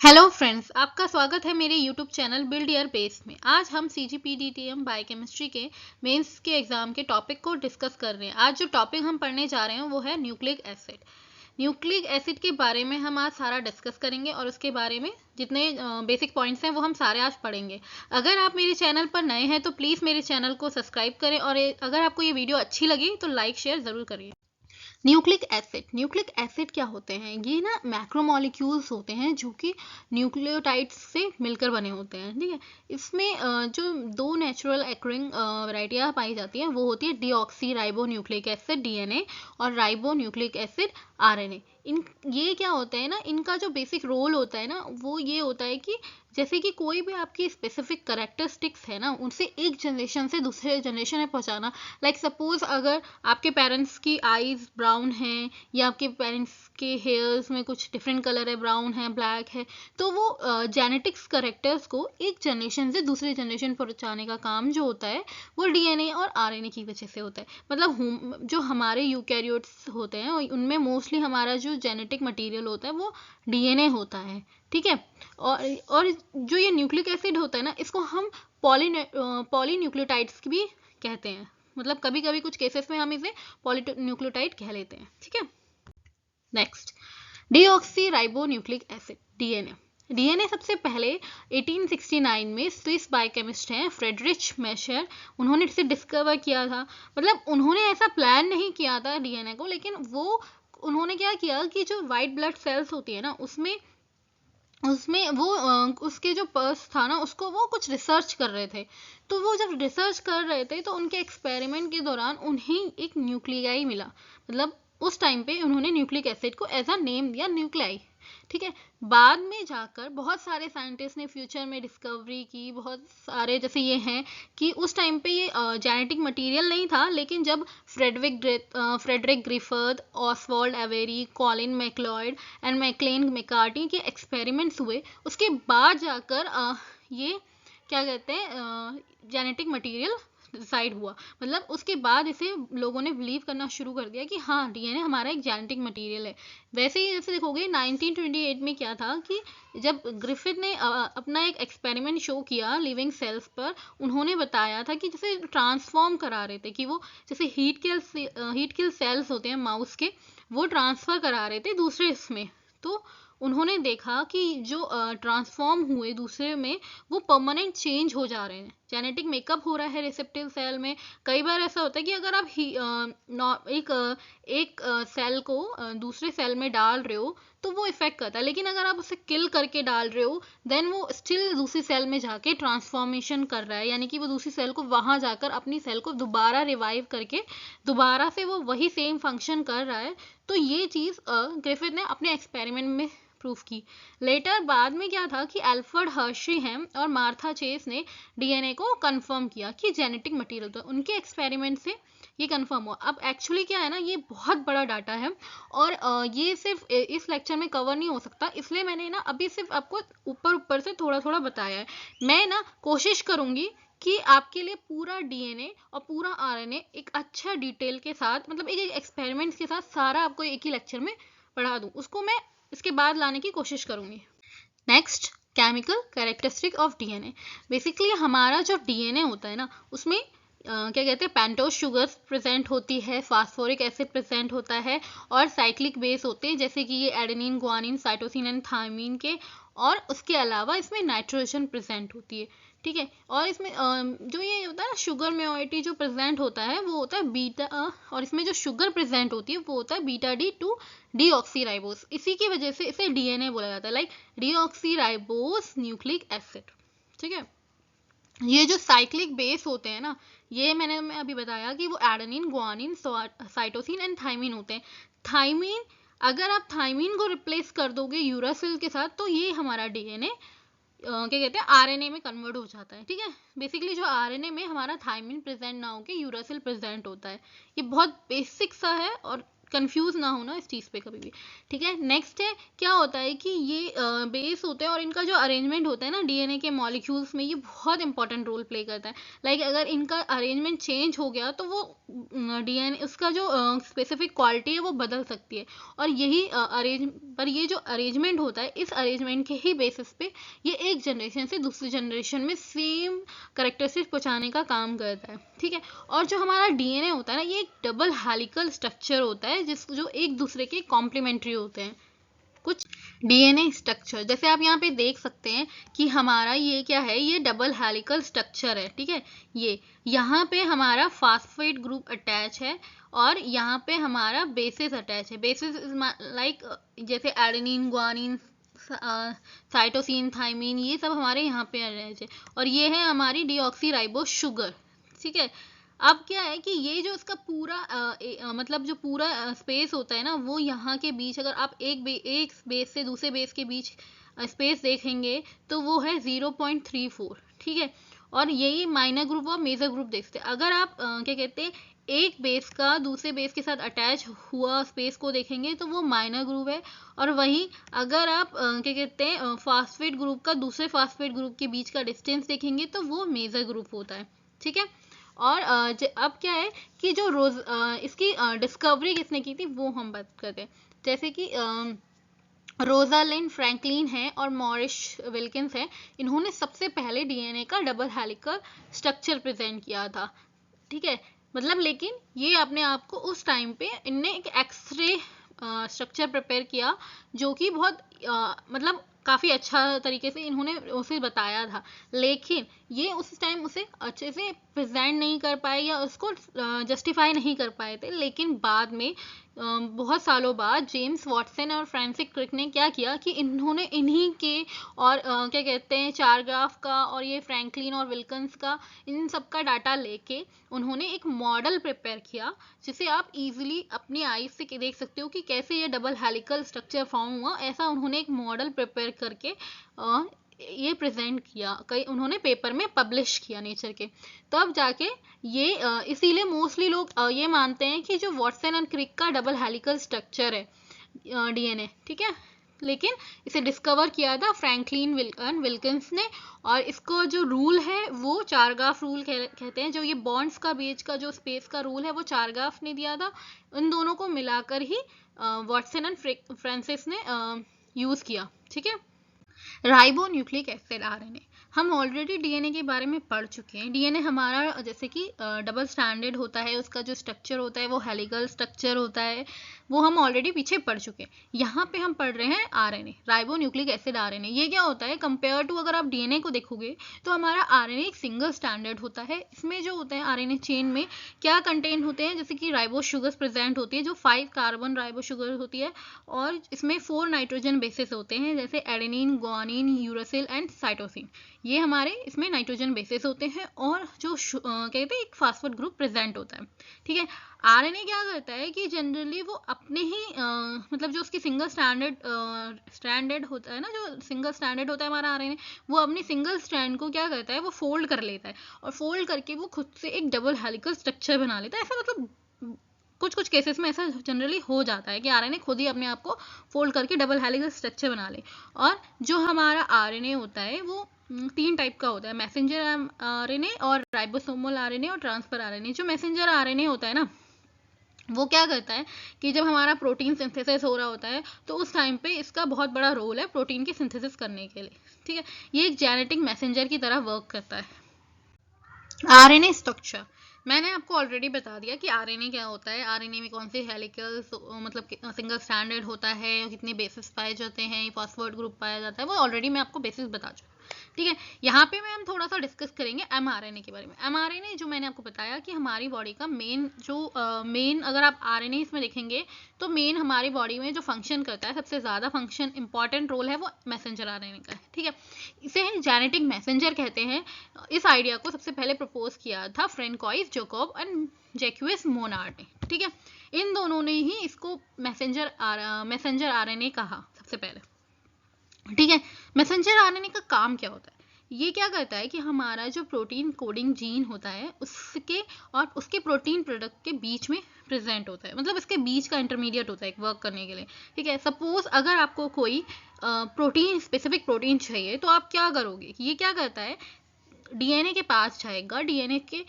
Hello friends, आपका स्वागत है मेरे YouTube channel build your base में। आज हम CGPDTM बायोकेमिस्ट्री के मेंस के एग्जाम के टॉपिक को डिस्कस कर रहे हैं। आज जो टॉपिक हम पढ़ने जा रहे हैं वो है न्यूक्लिक एसिड। न्यूक्लिक एसिड के बारे में हम आज सारा डिस्कस करेंगे और उसके बारे में जितने बेसिक पॉइंट्स हैं वो हम सारे आज पढ़ेंगे। अगर आप मेरे चैनल पर नए हैं तो प्लीज़ मेरे चैनल को सब्सक्राइब करें और अगर आपको ये वीडियो अच्छी लगी तो लाइक शेयर ज़रूर करिए। न्यूक्लिक एसिड क्या होते हैं? ये ना मैक्रोमोलिक्यूल्स होते हैं जो कि न्यूक्लियोटाइड्स से मिलकर बने होते हैं। ठीक है, इसमें जो दो नेचुरल एक्रिंग वैरायटियाँ पाई जाती हैं वो होती है deoxy ribo nucleic acid DNA और राइबो न्यूक्लिक एसिड RNA। इन ये क्या होता है ना, इनका जो बेसिक रोल होता है ना वो ये होता है कि जैसे कि कोई भी आपकी स्पेसिफिक करेक्टरिस्टिक्स है ना उनसे एक जनरेशन से दूसरे जनरेशन में पहुंचाना। लाइक सपोज अगर आपके पेरेंट्स की आईज ब्राउन हैं या आपके पेरेंट्स के हेयर्स में कुछ डिफरेंट कलर है, ब्राउन है, ब्लैक है, तो वो जेनेटिक्स करेक्टर्स को एक जनरेशन से दूसरे जनरेशन पहुंचाने का काम जो होता है वो DNA और RNA की वजह से होता है। मतलब जो हमारे यूकैरियोट्स होते हैं उनमें मोस्टली हमारा जो जेनेटिक मटेरियल होता है वो DNA होता है। ठीक है, और जो ये न्यूक्लिक एसिड होता है ना इसको हम पॉलीन्यूक्लियोटाइड्स भी कहते हैं। मतलब कभी कभी कुछ केसेस में हम इसे पॉलीन्यूक्लियोटाइड कह लेते हैं। ठीक है, next, deoxy ribo nucleic acid DNA सबसे पहले 1869 में स्विस बायोकेमिस्ट हैं फ्रेडरिच मैशर, उन्होंने इसे डिस्कवर किया था। मतलब उन्होंने ऐसा प्लान नहीं किया था DNA को, लेकिन उन्होंने क्या किया कि जो वाइट ब्लड सेल्स होती है ना उसमें उसमें वो उसके जो पर्स था ना उसको वो कुछ रिसर्च कर रहे थे। तो वो जब रिसर्च कर रहे थे तो उनके एक्सपेरिमेंट के दौरान उन्हें एक न्यूक्लियाई मिला। मतलब उस टाइम पे उन्होंने न्यूक्लिक एसिड को एज अ नेम दिया न्यूक्लियाई। ठीक है, बाद में जाकर बहुत सारे साइंटिस्ट ने फ्यूचर में डिस्कवरी की, बहुत सारे जैसे ये हैं कि उस टाइम पे ये जेनेटिक मटेरियल नहीं था, लेकिन जब Frederick Griffith, Oswald Avery, Colin MacLeod and Maclyn McCarty के एक्सपेरिमेंट्स हुए उसके बाद जाकर ये क्या कहते हैं जेनेटिक मटेरियल डिसाइड हुआ। मतलब उसके बाद इसे लोगों ने बिलीव करना शुरू कर दिया कि हाँ DNA हमारा एक जेनेटिक मटेरियल है। वैसे ही जैसे देखोगे 1928 में क्या था कि जब ग्रिफिथ ने अपना एक एक्सपेरिमेंट शो किया लिविंग सेल्स पर, उन्होंने बताया था कि जैसे ट्रांसफॉर्म करा रहे थे कि वो जैसे हीट किल सेल्स होते हैं माउस के, वो ट्रांसफर करा रहे थे दूसरे इसमें। तो उन्होंने देखा कि जो ट्रांसफॉर्म हुए दूसरे में वो परमानेंट चेंज हो जा रहे हैं, जेनेटिक मेकअप हो रहा है रिसेप्टिव सेल में। कई बार ऐसा होता है कि अगर आप एक सेल को दूसरे सेल में डाल रहे हो तो वो इफेक्ट करता है, लेकिन अगर आप उसे किल करके डाल रहे हो देन वो स्टिल दूसरी सेल में जाके ट्रांसफॉर्मेशन कर रहा है, यानी कि वो दूसरी सेल को वहां जाकर अपनी सेल को दोबारा रिवाइव करके दोबारा से वो वही सेम फंक्शन कर रहा है। तो ये चीज़ ग्रिफिथ ने अपने एक्सपेरिमेंट में प्रूफ की। लेटर बाद में क्या था कि एल्फ्रेड हर्शी हैं और मार्था चेस ने DNA को कंफर्म किया कि जेनेटिक मटेरियल, तो उनके एक्सपेरिमेंट से ये कंफर्म हुआ। अब एक्चुअली क्या है ना, ये बहुत बड़ा डाटा है और ये सिर्फ इस लेक्चर में कवर नहीं हो सकता, इसलिए मैंने ना अभी सिर्फ आपको ऊपर ऊपर से थोड़ा थोड़ा बताया है। मैं ना कोशिश करूंगी कि आपके लिए पूरा DNA और पूरा RNA एक अच्छा डिटेल के साथ, मतलब एक एक्सपेरिमेंट्स के साथ सारा आपको एक ही लेक्चर में पढ़ा दूं, उसको मैं इसके बाद लाने की कोशिश करूंगी। Next, chemical characteristic of DNA। Basically हमारा जो DNA होता है ना उसमें क्या कहते हैं पेंटोज शुगर्स प्रेजेंट होती है, फास्फोरिक एसिड प्रेजेंट होता है और साइक्लिक बेस होते हैं जैसे कि ये adenine, guanine, cytosine and thymine के। और उसके अलावा इसमें नाइट्रोजन प्रेजेंट होती है। ठीक है, और इसमें जो ये होता है ना शुगर मेजॉरिटी जो प्रेजेंट होता है वो होता है बीटा, और इसमें जो शुगर प्रेजेंट होती है वो होता है बीटा D2 डीऑक्सीराइबोस। इसी की वजह से इसे DNA बोला जाता है, लाइक डीऑक्सीराइबोस न्यूक्लिक एसिड। ठीक है, ये जो साइक्लिक बेस होते हैं ना, ये मैं अभी बताया कि वो adenine, guanine, cytosine and thymine होते हैं। थायमीन, अगर आप थायमीन को रिप्लेस कर दोगे यूरासिल के साथ तो ये हमारा DNA क्या कहते हैं RNA में कन्वर्ट हो जाता है। ठीक है, बेसिकली जो RNA में हमारा थायमीन प्रेजेंट ना होके यूरासिल प्रेजेंट होता है। ये बहुत बेसिक सा है और कंफ्यूज ना होना इस चीज़ पे कभी भी, ठीक है। नेक्स्ट है, क्या होता है कि ये बेस होते हैं और इनका जो अरेंजमेंट होता है ना डीएनए के मॉलिक्यूल्स में, ये बहुत इंपॉर्टेंट रोल प्ले करता है। लाइक अगर इनका अरेंजमेंट चेंज हो गया तो वो डीएनए उसका जो स्पेसिफिक क्वालिटी है वो बदल सकती है। और यही ये जो अरेंजमेंट होता है, इस अरेंजमेंट के ही बेसिस पे ये एक जनरेशन से दूसरी जनरेशन में सेम करेक्टरिस्टिक्स पहुंचाने का काम करता है, ठीक है। और जो हमारा डीएनए होता है ना, ये एक डबल हेलिकल स्ट्रक्चर होता है जो एक दूसरे के कॉम्प्लीमेंट्री होते हैं। कुछ डीएनए स्ट्रक्चर जैसे आप यहाँ पे देख सकते हैं कि हमारा ये क्या है, ये डबल हेलिकल स्ट्रक्चर है, ठीक है। ये यहाँ पे हमारा फास्फेट ग्रुप अटैच है और यहाँ पे हमारा बेसिस अटैच है। बेसिस लाइक जैसे एडेनिन, ग्वानिन, साइटोसिन, थाइमिन, ये सब हमारे यहाँ पे अटैच है। और ये है हमारी डीऑक्सीराइबोस शुगर, ठीक है। अब क्या है कि ये जो इसका पूरा मतलब जो पूरा स्पेस होता है ना, वो यहाँ के बीच अगर आप एक बेस से दूसरे बेस के बीच स्पेस देखेंगे तो वो है 0.34, ठीक है। और यही माइनर ग्रुप और मेजर ग्रुप देखते हैं। अगर आप क्या कहते हैं, एक बेस का दूसरे बेस के साथ अटैच हुआ स्पेस को देखेंगे तो वो माइनर ग्रुप है। और वहीं अगर आप क्या कहते हैं फास्फेट ग्रुप का दूसरे फास्फेट ग्रुप के बीच का डिस्टेंस देखेंगे तो वो मेजर ग्रुप होता है, ठीक है। और अब क्या है कि जो इसकी डिस्कवरी किसने की थी वो हम बात करते हैं। जैसे कि रोजालिंड फ्रैंकलिन है और मॉरिस विल्किंस है, इन्होंने सबसे पहले डीएनए का डबल हेलिकल स्ट्रक्चर प्रेजेंट किया था, ठीक है। मतलब लेकिन ये अपने आप को उस टाइम पे इनने एक एक्सरे स्ट्रक्चर प्रिपेयर किया जो कि बहुत मतलब काफ़ी अच्छा तरीके से इन्होंने उसे बताया था, लेकिन ये उस टाइम उसे अच्छे से प्रेजेंट नहीं कर पाए या उसको जस्टिफाई नहीं कर पाए थे। लेकिन बाद में बहुत सालों बाद जेम्स वॉटसन और फ्रांसिस क्रिक ने क्या किया कि इन्होंने इन्हीं के और क्या कहते हैं चारग्राफ का और ये फ्रैंकलिन और विल्किंस का, इन सब का डाटा लेके उन्होंने एक मॉडल प्रिपेयर किया जिसे आप इजीली अपनी आईज से देख सकते हो कि कैसे ये डबल हेलिकल स्ट्रक्चर फॉर्म हुआ। ऐसा उन्होंने एक मॉडल प्रिपेयर करके ये प्रेजेंट किया, कई उन्होंने पेपर में पब्लिश किया नेचर के। तब जाके ये इसीलिए मोस्टली लोग ये मानते हैं कि जो वॉटसन एंड क्रिक का डबल हेलिकल स्ट्रक्चर है डीएनए, ठीक है। लेकिन इसे डिस्कवर किया था फ्रैंकलिन विल्किंस ने। और इसको जो रूल है वो चारग्राफ रूल कहते हैं। जो ये बॉन्ड्स का बीच का जो स्पेस का रूल है वो चारग्राफ ने दिया था। उन दोनों को मिलाकर ही वॉटसन एंड फ्रांसिस ने यूज किया, ठीक है। राइबो न्यूक्लिक एसिड आरएनए, हम ऑलरेडी डीएनए के बारे में पढ़ चुके हैं। डीएनए हमारा जैसे कि डबल स्टैंडर्ड होता है, उसका जो स्ट्रक्चर होता है वो हेलिकल स्ट्रक्चर होता है, वो हम ऑलरेडी पीछे पढ़ चुके हैं। यहाँ पे हम पढ़ रहे हैं RNA, ribo nucleic acid RNA. ये क्या होता है कंपेयर टू, अगर आप डीएनए को देखोगे तो हमारा आरएनए एक सिंगल स्टैंडर्ड होता है। इसमें जो होते हैं आरएनए चेन में क्या कंटेन होते हैं, जैसे कि राइबो शुगर्स प्रेजेंट होती है जो 5 कार्बन राइबो शुगर होती है। और इसमें 4 नाइट्रोजन बेसिस होते हैं जैसे adenine, guanine, uracil and cytosine. ये हमारे इसमें नाइट्रोजन बेसिस होते हैं। और जो कहते हैं एक फास्फेट ग्रुप प्रेजेंट होता है, ठीक है। आरएनए क्या करता है कि जनरली वो अपने ही मतलब जो उसकी सिंगल स्ट्रैंडेड होता है ना, जो सिंगल स्ट्रैंडेड होता है हमारा आरएनए, वो अपनी सिंगल स्ट्रैंड को क्या करता है, वो फोल्ड कर लेता है। और फोल्ड करके वो खुद से एक डबल हेलिकल स्ट्रक्चर बना लेता है। ऐसा मतलब कुछ केसेस में ऐसा जनरली हो जाता है कि आरएनए खुद ही अपने आप को फोल्ड करके डबल हेलिकल स्ट्रक्चर बना ले। और जो हमारा आरएनए होता है वो 3 टाइप का होता है, मैसेंजर आरएनए और राइबोसोमल आरएनए और ट्रांसफर आरएनए। जो मैसेंजर आरएनए होता है ना, वो क्या करता है कि जब हमारा प्रोटीन सिंथेसिस हो रहा होता है तो उस टाइम पे इसका बहुत बड़ा रोल है प्रोटीन की सिंथेसिस करने के लिए, ठीक है। ये एक जेनेटिक मैसेंजर की तरह वर्क करता है। आरएनए स्ट्रक्चर, मैंने आपको ऑलरेडी बता दिया कि आरएनए क्या होता है, आरएनए में कौन से हेलिकल मतलब सिंगल स्टैंडर्ड होता है, कितने बेसिस पाए जाते हैं, फॉस्फेट ग्रुप पाया जाता है, वो ऑलरेडी मैं आपको बेसिस बता चुकी हूँ, ठीक है। यहाँ पे मैं हम थोड़ा सा डिस्कस करेंगे एमआरएनए के बारे में। एमआरएनए जो मैंने आपको बताया कि हमारी बॉडी का मेन अगर आप आरएनए इसमें देखेंगे तो मेन हमारी बॉडी में जो फंक्शन करता है, सबसे ज़्यादा फंक्शन इंपॉर्टेंट रोल है वो मैसेंजर आरएनए का है, ठीक है। इसे जेनेटिक मैसेंजर कहते हैं। इस आइडिया को सबसे पहले प्रपोज किया था फ्रेंकोइस जैकोब एंड जैक्विस मोनार्ड ने, ठीक है। इन दोनों ने ही इसको मैसेंजर आरएनए कहा सबसे पहले, ठीक है। मैसेंजर आरएनए का काम क्या होता है, ये क्या करता है कि हमारा जो प्रोटीन कोडिंग जीन होता है उसके और उसके प्रोटीन प्रोडक्ट के बीच में प्रेजेंट होता है, मतलब इसके बीच का इंटरमीडिएट होता है एक वर्क करने के लिए, ठीक है। सपोज अगर आपको कोई प्रोटीन स्पेसिफिक प्रोटीन चाहिए तो आप क्या करोगे, ये क्या करता है, डीएनए के पास जाएगा, डीएनए के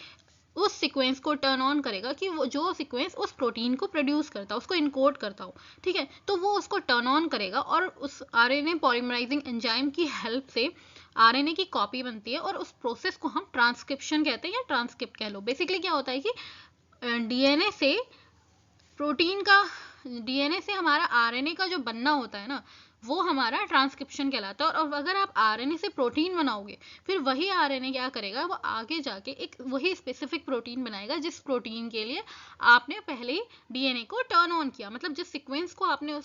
उस सीक्वेंस को टर्न ऑन करेगा कि वो जो सीक्वेंस उस प्रोटीन को प्रोड्यूस करता है, उसको इनकोड करता हो, ठीक है, तो वो उसको टर्न ऑन करेगा और उस आरएनए पॉलीमराइजिंग एंजाइम की हेल्प से आरएनए की कॉपी बनती है और उस प्रोसेस को हम ट्रांसक्रिप्शन कहते हैं या ट्रांसक्रिप्ट कह लो। बेसिकली क्या होता है कि डीएनए से प्रोटीन का, डीएनए से हमारा आरएनए का जो बनना होता है ना, वो हमारा ट्रांसक्रिप्शन कहलाता है। और अगर आप आरएनए से प्रोटीन बनाओगे, फिर वही आरएनए क्या करेगा, वो आगे जाके एक वही स्पेसिफिक प्रोटीन बनाएगा जिस प्रोटीन के लिए आपने पहले डीएनए को टर्न ऑन किया, मतलब जिस सीक्वेंस को आपने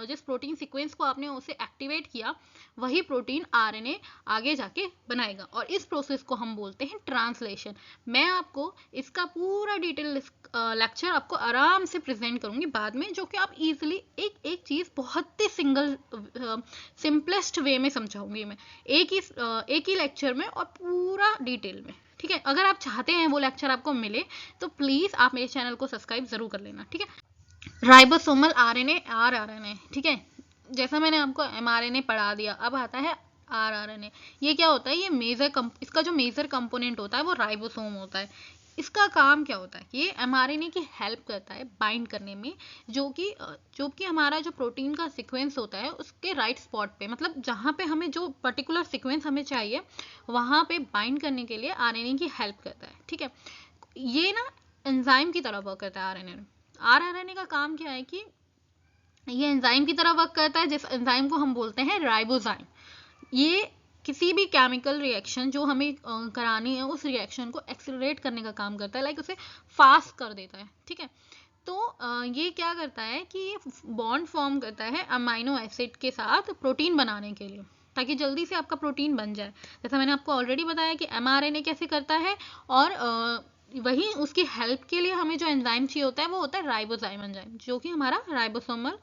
जिस प्रोटीन सीक्वेंस को आपने उसे एक्टिवेट किया, वही प्रोटीन आरएनए आगे जाके बनाएगा। और इस प्रोसेस को हम बोलते हैं ट्रांसलेशन। मैं आपको इसका पूरा डिटेल लेक्चर आपको आराम से प्रेजेंट करूंगी बाद में, जो कि आप इजीली एक चीज बहुत ही सिंपलेस्ट वे में समझाऊंगी मैं एक ही लेक्चर में और पूरा डिटेल में, ठीक है। अगर आप चाहते हैं वो लेक्चर आपको मिले तो प्लीज आप मेरे चैनल को सब्सक्राइब जरूर कर लेना, ठीक है। राइबोसोमल आरएनए, आरआरएनए, ठीक है, जैसा मैंने आपको एमआरएनए पढ़ा दिया, अब आता है आरआरएनए। ये क्या होता है, ये इसका जो मेजर कंपोनेंट होता है वो राइबोसोम होता है। इसका काम क्या होता है, ये एमआरएनए की हेल्प करता है बाइंड करने में, जो कि हमारा जो प्रोटीन का सीक्वेंस होता है उसके राइट स्पॉट पे, मतलब जहाँ पे हमें जो पर्टिकुलर सीक्वेंस हमें चाहिए वहाँ पे बाइंड करने के लिए आरएनए की हेल्प करता है, ठीक है। ये ना एंजाइम की तरह वर्क करता है आरएनए। आरआरएनए का काम क्या है कि ये एंजाइम की तरह वर्क करता है, जिस एंजाइम को हम बोलते हैं राइबोजाइम। ये किसी भी केमिकल रिएक्शन जो हमें करानी है उस रिएक्शन को एक्सेलरेट करने का काम करता है, लाइक उसे फास्ट कर देता है, ठीक है। तो ये क्या करता है कि ये बॉन्ड फॉर्म करता है अमाइनो एसिड के साथ प्रोटीन बनाने के लिए, ताकि जल्दी से आपका प्रोटीन बन जाए। जैसा मैंने आपको ऑलरेडी बताया कि एमआरएनए कैसे करता है, और वही उसकी हेल्प के लिए हमें जो एंजाइम चाहिए होता है वो होता है राइबोजाइम एंजाइम, जो कि हमारा राइबोसोमल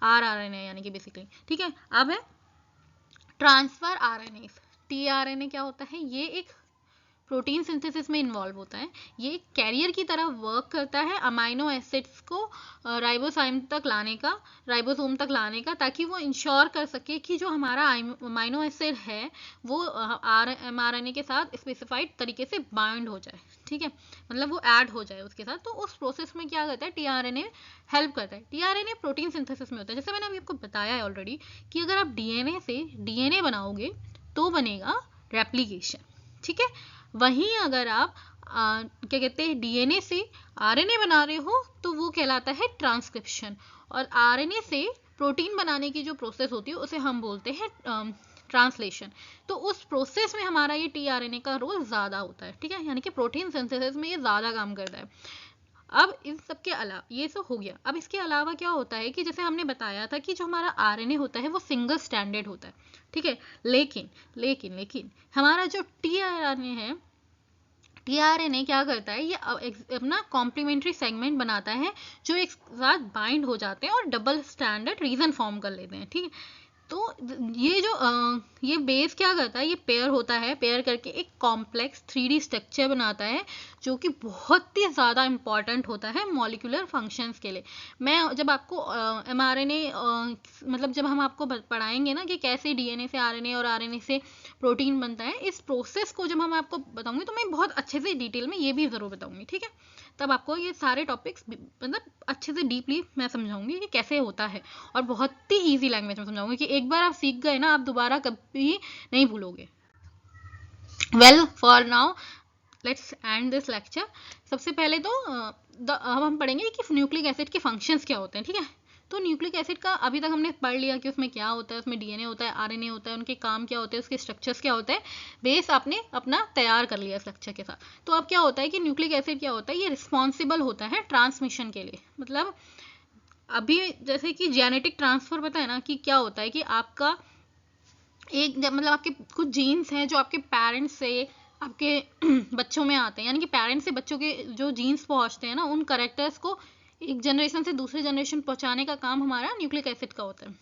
आरआरएनए यानी कि बेसिकली, ठीक है। अब है ट्रांसफर आरएनए। टीआरएनए क्या होता है, ये एक प्रोटीन सिंथेसिस में इन्वॉल्व होता है। ये एक कैरियर की तरह वर्क करता है अमाइनो एसिड्स को राइबोसोम तक लाने का, ताकि वो इंश्योर कर सके कि जो हमारा अमाइनो एसिड है वो एमआरएनए के साथ स्पेसिफाइड तरीके से बाइंड हो जाए, ठीक है, मतलब वो ऐड हो जाए उसके साथ। तो उस प्रोसेस में क्या करता है, टीआरएनए हेल्प करता है। टीआरएनए प्रोटीन सिंथेसिस में होता है, जैसे मैंने अभी आपको बताया है ऑलरेडी कि अगर आप डीएनए से डीएनए बनाओगे तो बनेगा रेप्लिकेशन, ठीक है। वहीं अगर आप क्या कहते हैं डीएनए से आरएनए बना रहे हो तो वो कहलाता है ट्रांसक्रिप्शन। और आरएनए से प्रोटीन बनाने की जो प्रोसेस होती है उसे हम बोलते हैं ट्रांसलेशन। तो उस प्रोसेस में हमारा ये टीआरएनए का रोल ज़्यादा होता है, ठीक है, यानी कि प्रोटीन सिंथेसिस में ये ज़्यादा काम करता है। अब इन सब के अलावा ये सब हो गया, अब इसके अलावा क्या होता है कि जैसे हमने बताया था कि जो हमारा आरएनए होता है वो सिंगल स्टैंडर्ड होता है, ठीक है। लेकिन हमारा जो टीआरएनए है, टीआरएनए क्या करता है, ये अपना कॉम्प्लीमेंट्री सेगमेंट बनाता है जो एक साथ बाइंड हो जाते हैं और डबल स्टैंडर्ड रीजन फॉर्म कर लेते हैं, ठीक है। तो ये जो ये बेस क्या करता है, ये पेयर होता है, पेयर करके एक कॉम्प्लेक्स 3D स्ट्रक्चर बनाता है जो कि बहुत ही ज़्यादा इंपॉर्टेंट होता है मॉलिक्यूलर फंक्शंस के लिए। मैं जब आपको एमआरएनए मतलब जब हम आपको पढ़ाएंगे ना कि कैसे डीएनए से आरएनए और आरएनए से प्रोटीन बनता है, इस प्रोसेस को जब हम आपको बताऊंगी तो मैं बहुत अच्छे से डिटेल में ये भी ज़रूर बताऊंगी, ठीक है। तब आपको ये सारे टॉपिक्स मतलब अच्छे से डीपली मैं समझाऊंगी कि कैसे होता है, और बहुत ही ईजी लैंग्वेज में समझाऊंगी कि एक बार आप सीख गए ना आप दोबारा कभी नहीं भूलोगे। Well for now let's end this lecture. सबसे पहले तो अब हम पढ़ेंगे कि न्यूक्लिक एसिड के फंक्शंस क्या होते हैं, ठीक है। तो न्यूक्लिक एसिड का अभी तक हमने पढ़ लिया कि उसमें क्या होता है, उसमें डीएनए होता है, आरएनए होता है, उनके काम क्या होते हैं, उसके स्ट्रक्चर्स क्या होते हैं, बेस आपने अपना तैयार कर लिया स्ट्रक्चर के साथ। तो अब क्या होता है कि न्यूक्लिक एसिड क्या होता है, ये रिस्पॉन्सिबल होता है ट्रांसमिशन के लिए। मतलब अभी जैसे कि जेनेटिक ट्रांसफर पता है ना कि क्या होता है कि आपका एक मतलब आपके कुछ जीन्स हैं जो आपके पेरेंट्स से आपके बच्चों में आते हैं, यानी कि पेरेंट्स से बच्चों के जो जीन्स पहुंचते हैं ना, उन करेक्टर्स को एक जनरेशन से दूसरे जनरेशन पहुंचाने का काम हमारा न्यूक्लिक एसिड का होता है,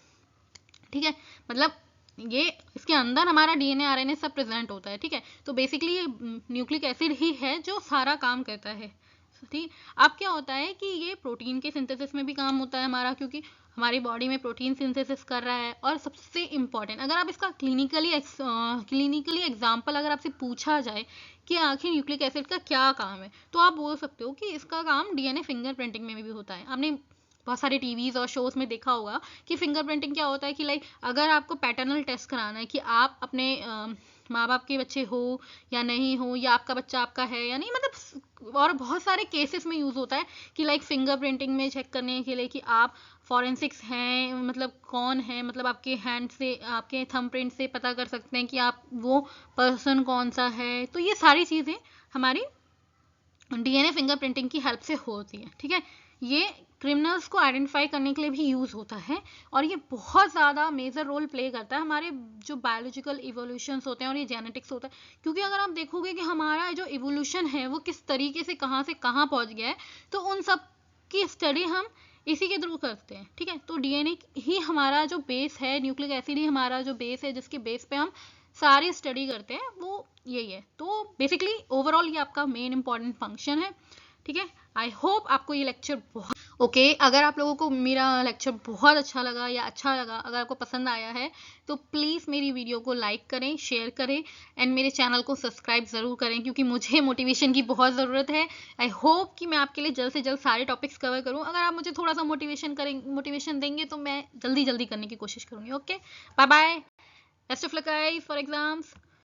ठीक है। मतलब ये इसके अंदर हमारा डीएनए आरएनए सब प्रेजेंट होता है, ठीक है। तो बेसिकली ये न्यूक्लिक एसिड ही है जो सारा काम करता है, ठीक। अब क्या होता है कि ये प्रोटीन के सिंथेसिस में भी काम होता है हमारा, क्योंकि हमारी बॉडी में प्रोटीन सिंथेसिस कर रहा है। और सबसे इम्पॉर्टेंट, अगर आप इसका क्लिनिकली एग्जाम्पल अगर आपसे पूछा जाए कि आखिर न्यूक्लिक एसिड का क्या काम है, तो आप बोल सकते हो कि इसका काम डीएनए फिंगरप्रिंटिंग में भी होता है। आपने बहुत सारे टीवीज और शोज में देखा होगा कि फिंगरप्रिंटिंग क्या होता है कि लाइक अगर आपको पैटर्नल टेस्ट कराना है कि आप अपने माँ बाप के बच्चे हो या नहीं हो, या आपका बच्चा आपका है या नहीं, मतलब और बहुत सारे केसेस में यूज होता है कि लाइक फिंगरप्रिंटिंग में चेक करने के लिए कि आप फॉरेंसिक्स हैं, मतलब कौन है, मतलब आपके हैंड से आपके थंब प्रिंट से पता कर सकते हैं कि आप वो पर्सन कौन सा है। तो ये सारी चीजें हमारी डीएनए फिंगरप्रिंटिंग की हेल्प से होती है, ठीक है। ये क्रिमिनल्स को आइडेंटिफाई करने के लिए भी यूज होता है, और ये बहुत ज़्यादा मेजर रोल प्ले करता है हमारे जो बायोलॉजिकल इवोल्यूशंस होते हैं और ये जेनेटिक्स होता है। क्योंकि अगर आप देखोगे कि हमारा जो इवोल्यूशन है वो किस तरीके से कहाँ पहुँच गया है, तो उन सब की स्टडी हम इसी के थ्रू करते हैं, ठीक है। तो डीएनए ही हमारा जो बेस है, न्यूक्लिक एसिड ही हमारा जो बेस है, जिसके बेस पे हम सारी स्टडी करते हैं, वो यही है। तो बेसिकली ओवरऑल ये आपका मेन इंपॉर्टेंट फंक्शन है, ठीक है। आई होप आपको ये लेक्चर बहुत अगर आप लोगों को मेरा लेक्चर बहुत अच्छा लगा या अच्छा लगा, अगर आपको पसंद आया है, तो प्लीज़ मेरी वीडियो को लाइक करें, शेयर करें, एंड मेरे चैनल को सब्सक्राइब ज़रूर करें, क्योंकि मुझे मोटिवेशन की बहुत ज़रूरत है। आई होप कि मैं आपके लिए जल्द से जल्द सारे टॉपिक्स कवर करूँ। अगर आप मुझे थोड़ा सा मोटिवेशन देंगे तो मैं जल्दी करने की कोशिश करूँगी। Okay, bye bye, best of luck guys for exams.